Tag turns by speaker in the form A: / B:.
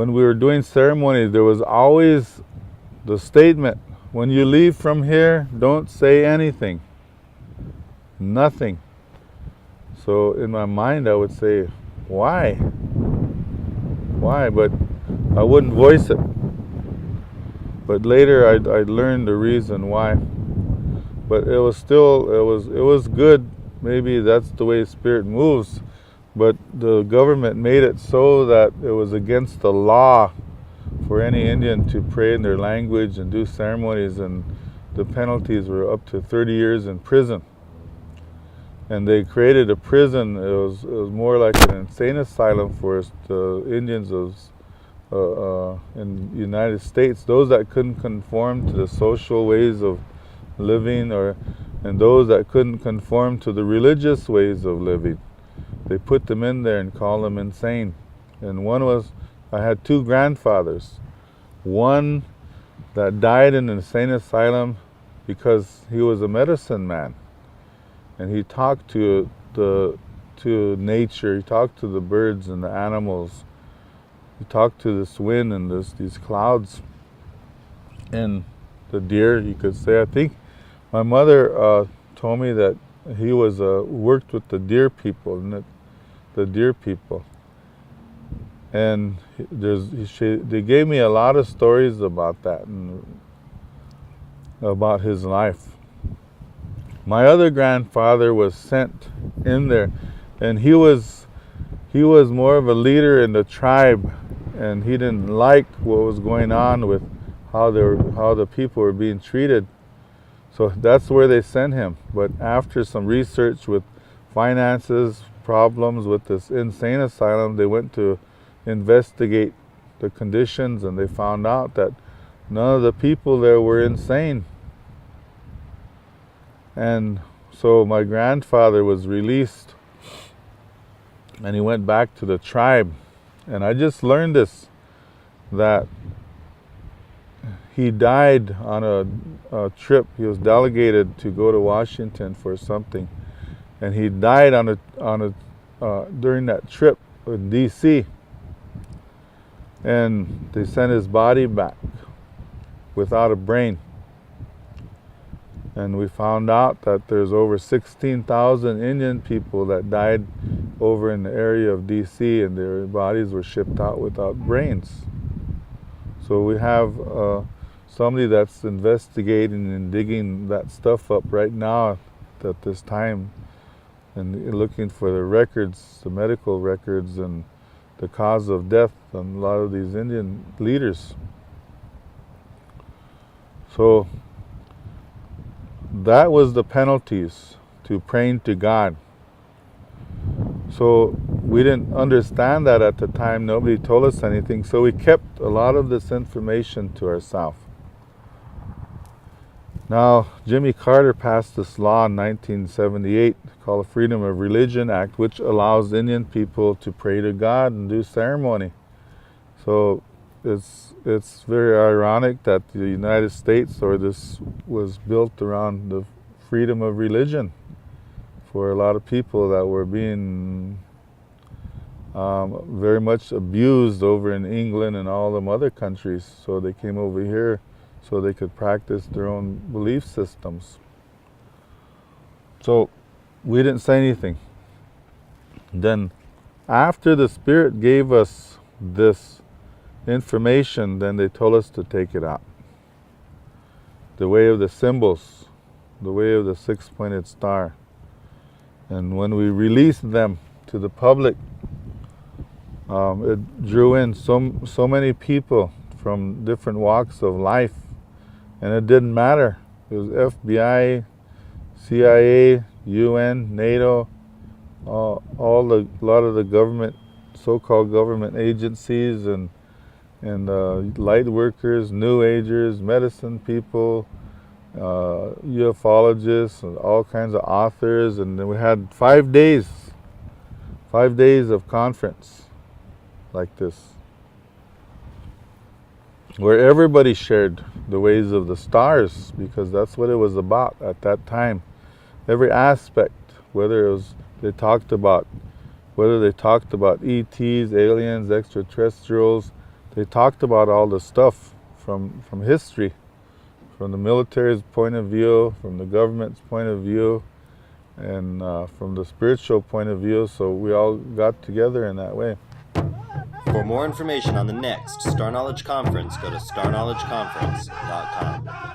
A: when we were doing ceremonies, there was always the statement, when you leave from here, don't say anything. Nothing. So in my mind I would say, why? Why? But I wouldn't voice it. But later I learned the reason why. But it was still, it was good. Maybe that's the way Spirit moves. But the government made it so that it was against the law for any Indian to pray in their language and do ceremonies, and the penalties were up to 30 years in prison. And they created a prison. It was more like an insane asylum for the Indians in the United States, those that couldn't conform to the social ways of living, and those that couldn't conform to the religious ways of living. They put them in there and called them insane. And I had two grandfathers. One that died in an insane asylum because he was a medicine man. And he talked to nature, he talked to the birds and the animals. He talked to this wind and these clouds and the deer, you could say. I think my mother told me that he was worked with the deer people, and they gave me a lot of stories about that and about his life. My other grandfather was sent in there, and he was more of a leader in the tribe, and he didn't like what was going on with how the people were being treated. So that's where they sent him. But after some research with finances, problems with this insane asylum, they went to investigate the conditions, and they found out that none of the people there were insane. And so my grandfather was released, and he went back to the tribe. And I just learned this, that he died on a trip. He was delegated to go to Washington for something, and he died during that trip in D.C. And they sent his body back without a brain. And we found out that there's over 16,000 Indian people that died over in the area of D.C., and their bodies were shipped out without brains. So we have somebody that's investigating and digging that stuff up right now at this time, and looking for the records, the medical records, and the cause of death on a lot of these Indian leaders. So that was the penalties to praying to God. So we didn't understand that at the time. Nobody told us anything. So we kept a lot of this information to ourselves. Now, Jimmy Carter passed this law in 1978 called the Freedom of Religion Act, which allows Indian people to pray to God and do ceremony. So it's very ironic that the United States, or this was built around the freedom of religion for a lot of people that were being very much abused over in England and all them other countries. So they came over here so they could practice their own belief systems. So we didn't say anything. Then after the Spirit gave us this information, then they told us to take it out. The way of the symbols, the way of the six-pointed star. And when we released them to the public, it drew in so many people from different walks of life, and it didn't matter. It was FBI, CIA, UN, NATO, a lot of the government, so-called government agencies, and light workers, New Agers, medicine people, ufologists, and all kinds of authors. And then we had 5 days of conference like this, where everybody shared the ways of the stars, because that's what it was about at that time. Every aspect, whether they talked about ETs, aliens, extraterrestrials, they talked about all the stuff from history, from the military's point of view, from the government's point of view, and from the spiritual point of view. So we all got together in that way.
B: For more information on the next Star Knowledge Conference, go to starknowledgeconference.com.